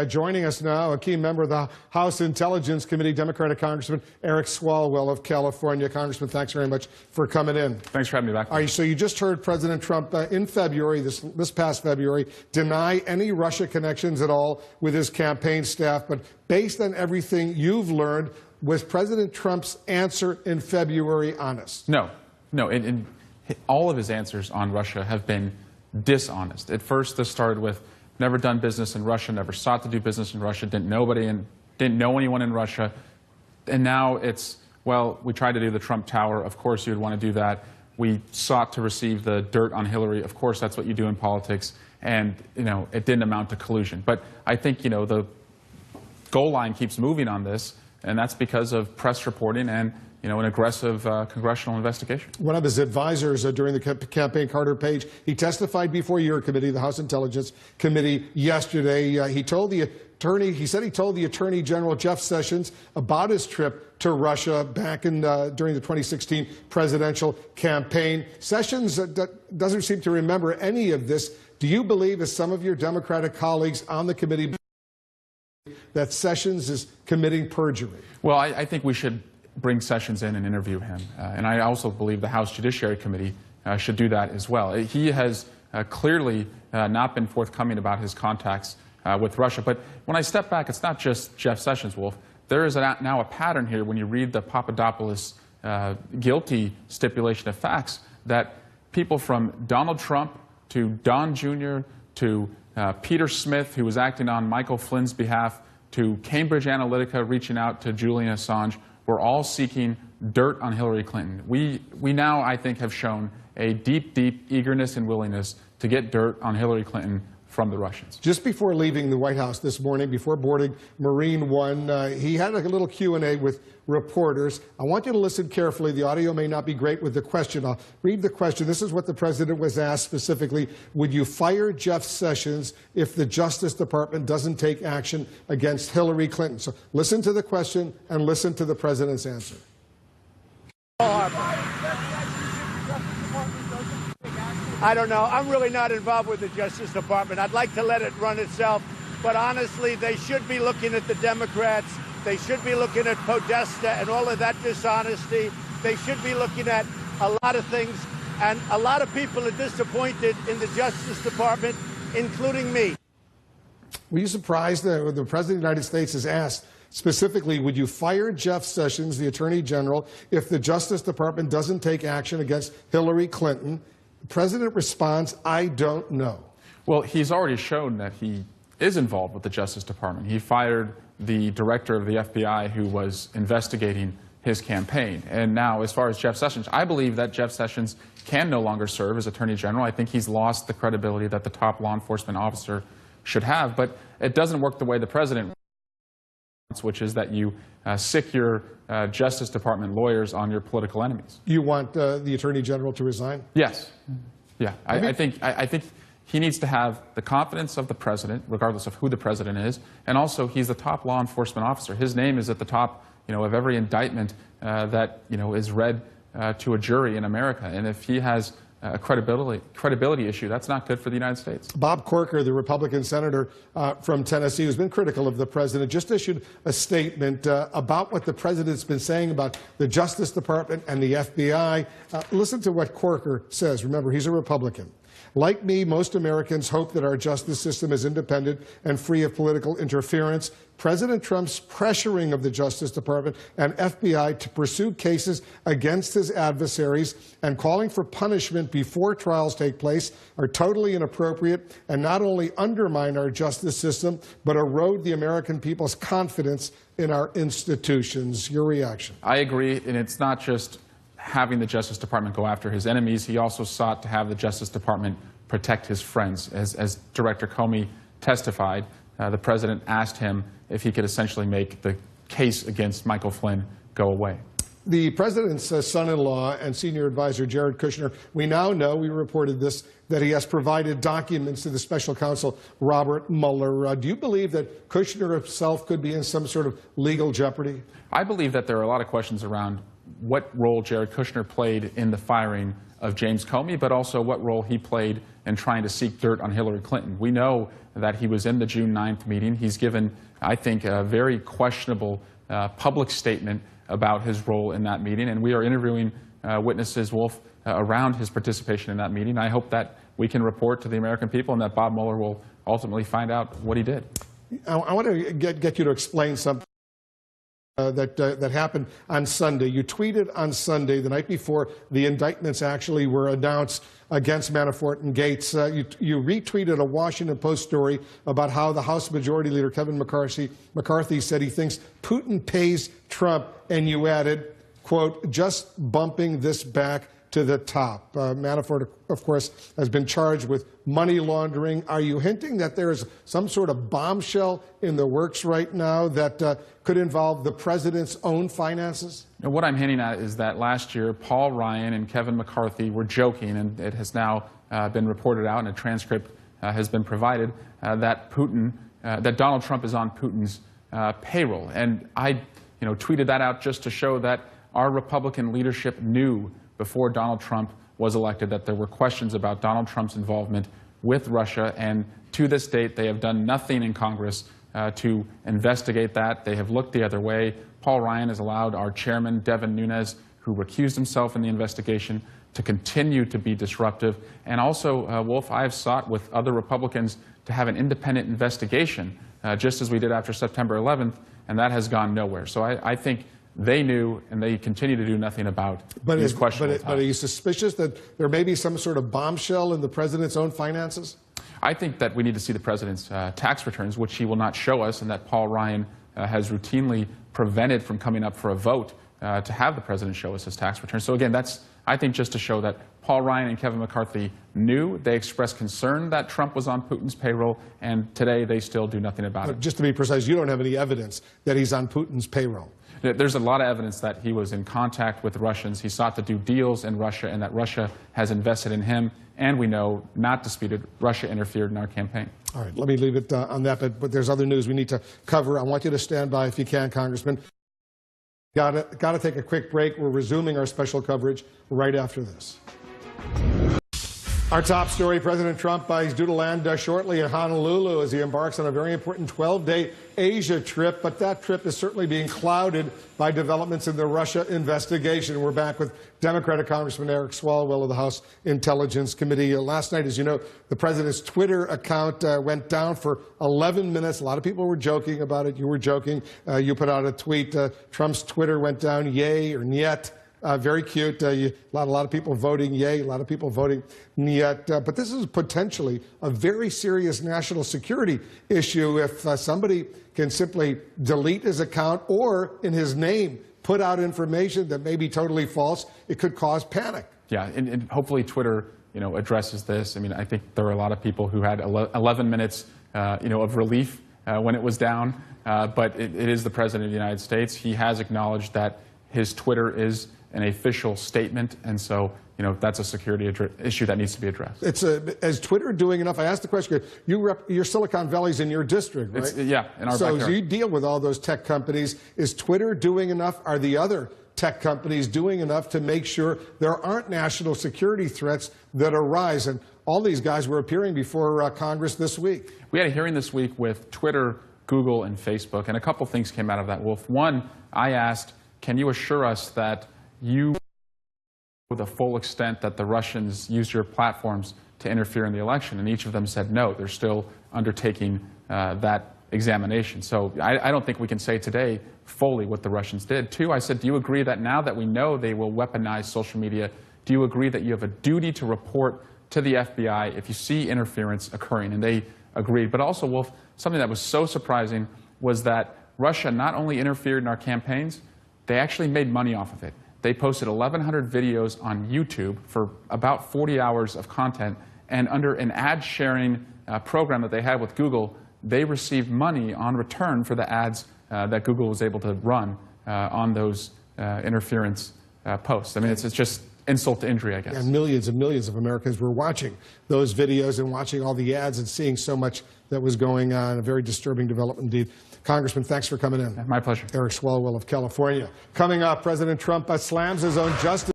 Joining us now, a key member of the House Intelligence Committee, Democratic Congressman Eric Swalwell of California. Congressman, thanks very much for coming in. Thanks for having me back. All right, so you just heard President Trump in February, this past February, deny any Russia connections at all with his campaign staff. But based on everything you've learned, was President Trump's answer in February honest? No. And all of his answers on Russia have been dishonest. At first, this started with never done business in Russia, never sought to do business in Russia, didn't know anyone in Russia. And now it's, well, we tried to do the Trump Tower. Of course you would want to do that. We sought to receive the dirt on Hillary. Of course that's what you do in politics. And, it didn't amount to collusion. But I think, the goal line keeps moving on this, and that's because of press reporting and an aggressive congressional investigation. One of his advisors during the campaign, Carter Page, he testified before your committee, the House Intelligence Committee, yesterday. He told the Attorney General Jeff Sessions about his trip to Russia back in during the 2016 presidential campaign. Sessions doesn't seem to remember any of this. Do you believe, as some of your Democratic colleagues on the committee, that Sessions is committing perjury? Well, I think we should bring Sessions in and interview him. And I also believe the House Judiciary Committee should do that as well. He has clearly not been forthcoming about his contacts with Russia. But when I step back, it's not just Jeff Sessions, Wolf. There is now a pattern here when you read the Papadopoulos guilty stipulation of facts that people from Donald Trump to Don Jr. to Peter Smith, who was acting on Michael Flynn's behalf, to Cambridge Analytica reaching out to Julian Assange, we're all seeking dirt on Hillary Clinton. We now, I think, have shown a deep eagerness and willingness to get dirt on Hillary Clinton from the Russians. Just before leaving the White House this morning, before boarding Marine One, he had a little Q&A with reporters. I want you to listen carefully. The audio may not be great with the question. I'll read the question. This is what the president was asked specifically. Would you fire Jeff Sessions if the Justice Department doesn't take action against Hillary Clinton? So listen to the question and listen to the president's answer. I don't know. I'm really not involved with the Justice Department. I'd like to let it run itself. But honestly, they should be looking at the Democrats. They should be looking at Podesta and all of that dishonesty. They should be looking at a lot of things. And a lot of people are disappointed in the Justice Department, including me. Were you surprised that the President of the United States is asked specifically, would you fire Jeff Sessions, the Attorney General, if the Justice Department doesn't take action against Hillary Clinton? The President responds, I don't know. Well, he's already shown that he is involved with the Justice Department. He fired the director of the FBI who was investigating his campaign. And now, as far as Jeff Sessions, I believe that Jeff Sessions can no longer serve as Attorney General. I think he's lost the credibility that the top law enforcement officer should have. But it doesn't work the way the President wants, which is that you sick your Justice Department lawyers on your political enemies. You want the Attorney General to resign? Yes. Yeah. I think he needs to have the confidence of the President, regardless of who the President is, and also he's the top law enforcement officer. His name is at the top, of every indictment that is read to a jury in America. And if he has a credibility issue, that's not good for the United States. Bob Corker, the Republican senator from Tennessee, who's been critical of the president, just issued a statement about what the president's been saying about the Justice Department and the FBI. Listen to what Corker says. Remember, he's a Republican. Like me, most Americans hope that our justice system is independent and free of political interference. President Trump's pressuring of the Justice Department and FBI to pursue cases against his adversaries and calling for punishment before trials take place are totally inappropriate and not only undermine our justice system, but erode the American people's confidence in our institutions. Your reaction? I agree, and it's not just having the Justice Department go after his enemies. He also sought to have the Justice Department protect his friends. As Director Comey testified, the president asked him if he could essentially make the case against Michael Flynn go away. The president's son-in-law and senior advisor, Jared Kushner, we now know, we reported this, that he has provided documents to the special counsel, Robert Mueller. Do you believe that Kushner himself could be in some sort of legal jeopardy? I believe that there are a lot of questions around what role Jared Kushner played in the firing of James Comey, but also what role he played in trying to seek dirt on Hillary Clinton. We know that he was in the June 9th meeting. He's given, I think, a very questionable public statement about his role in that meeting, and we are interviewing witnesses, Wolf, around his participation in that meeting. I hope that we can report to the American people and that Bob Mueller will ultimately find out what he did. I want to get you to explain something that happened on Sunday. You tweeted on Sunday, the night before the indictments actually were announced against Manafort and Gates. You retweeted a Washington Post story about how the House Majority Leader Kevin McCarthy said he thinks Putin pays Trump, and you added, quote, just bumping this back to the top. Manafort, of course, has been charged with money laundering. Are you hinting that there is some sort of bombshell in the works right now that could involve the president's own finances? And what I'm hinting at is that last year, Paul Ryan and Kevin McCarthy were joking, and it has now been reported out, and a transcript has been provided, that Donald Trump is on Putin's payroll. And I tweeted that out just to show that our Republican leadership knew before Donald Trump was elected that there were questions about Donald Trump's involvement with Russia, and to this date they have done nothing in Congress to investigate that. They have looked the other way. Paul Ryan has allowed our chairman, Devin Nunes, who recused himself in the investigation, to continue to be disruptive. And also, Wolf, I have sought with other Republicans to have an independent investigation, just as we did after September 11th, and that has gone nowhere. So I think they knew, and they continue to do nothing about these questions. But are you suspicious that there may be some sort of bombshell in the president's own finances? I think that we need to see the president's tax returns, which he will not show us, and that Paul Ryan has routinely prevented from coming up for a vote to have the president show us his tax returns. So again, that's, I think, just to show that Paul Ryan and Kevin McCarthy knew. They expressed concern that Trump was on Putin's payroll, and today they still do nothing about it. Just to be precise, you don't have any evidence that he's on Putin's payroll? There's a lot of evidence that he was in contact with the Russians. He sought to do deals in Russia, and that Russia has invested in him. And we know, not disputed, Russia interfered in our campaign. All right, let me leave it on that, but there's other news we need to cover. I want you to stand by if you can, Congressman. Got to take a quick break. We're resuming our special coverage right after this. Our top story, President Trump is due to land shortly in Honolulu as he embarks on a very important 12-day Asia trip, but that trip is certainly being clouded by developments in the Russia investigation. We're back with Democratic Congressman Eric Swalwell of the House Intelligence Committee. Last night, as you know, the president's Twitter account went down for 11 minutes. A lot of people were joking about it. You were joking. You put out a tweet. Trump's Twitter went down, yay or niet. Very cute. A lot of people voting yay, a lot of people voting niet. But this is potentially a very serious national security issue if somebody can simply delete his account or, in his name, put out information that may be totally false. It could cause panic. Yeah, and hopefully Twitter, addresses this. I mean, I think there were a lot of people who had 11 minutes, of relief when it was down. But it is the President of the United States. He has acknowledged that his Twitter is an official statement, and so that's a security issue that needs to be addressed. Is Twitter doing enough? I asked the question. Your Silicon Valley's in your district, right? Yeah, in our backyard. So you deal with all those tech companies. Is Twitter doing enough? Are the other tech companies doing enough to make sure there aren't national security threats that arise? And all these guys were appearing before Congress this week. We had a hearing this week with Twitter, Google, and Facebook, and a couple things came out of that, Wolf. One, I asked, can you assure us that you know the full extent that the Russians used your platforms to interfere in the election? And each of them said no. They're still undertaking that examination. So I don't think we can say today fully what the Russians did. Two, I said, do you agree that now that we know they will weaponize social media, do you agree that you have a duty to report to the FBI if you see interference occurring? And they agreed. But also, Wolf, something that was so surprising was that Russia not only interfered in our campaigns, they actually made money off of it. They posted 1,100 videos on YouTube for about 40 hours of content, and under an ad-sharing program that they had with Google, they received money on return for the ads that Google was able to run on those interference posts. I mean, it's just insult to injury, I guess. And millions of Americans were watching those videos and watching all the ads and seeing so much that was going on. A very disturbing development indeed. Congressman, thanks for coming in. My pleasure. Eric Swalwell of California. Coming up, President Trump slams his own justice.